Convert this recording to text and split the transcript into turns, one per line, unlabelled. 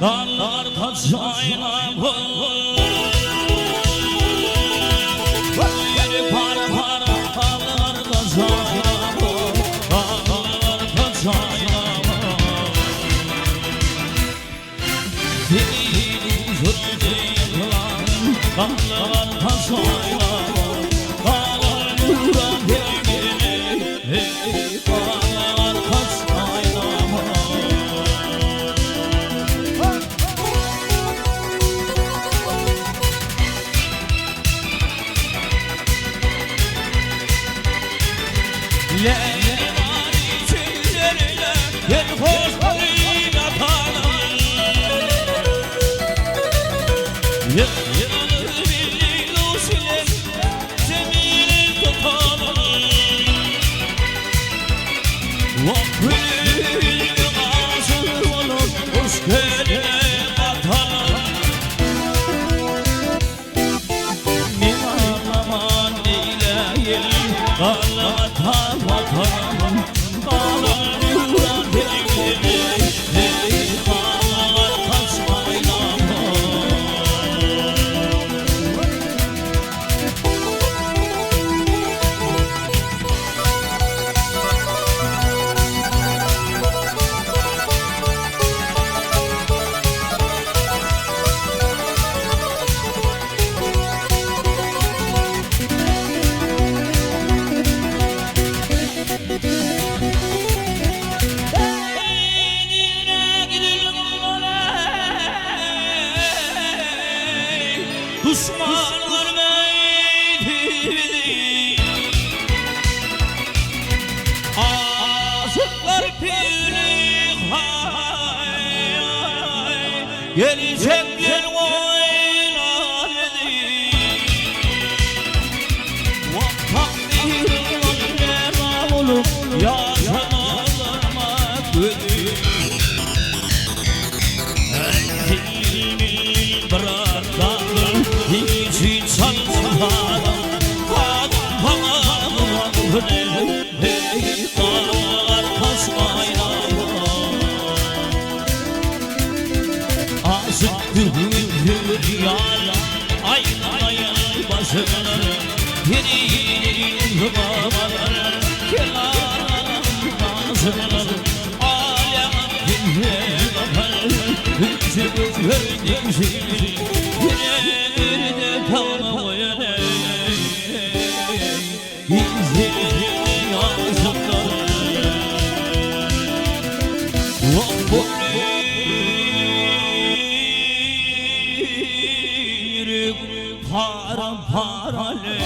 dağlar taşayla bir para para dağlar taşayla dağlar taşayla seni gördüğüm dağlar taşayla dağlar nuran gelgine dağlar taşayla Leyli var içlerine gel hoşlayın atanım Yanır birliğin usiler zemini tutalım Vakfülün ağzı olur hoş geline atanım Miman aman eyleyim Allah'tan vatanım dağlar yuran gelgine dağlar taşmayla Düşmanlar meydili Azıklar pili hay hay Gelecek gel oynar dedi Vaktakdir var olup yaşamamak dedi Dilini bırakalım İçin sanmadan Kadın bağlı Hey dağlar taşmayla Azık gülür yâla Aynaya başları Yeni babalar Kenar bazıları Alem dinle bakar Hüccü gördüm şimdi Yine de kalma o yana Gizlerin yazıkları Para para le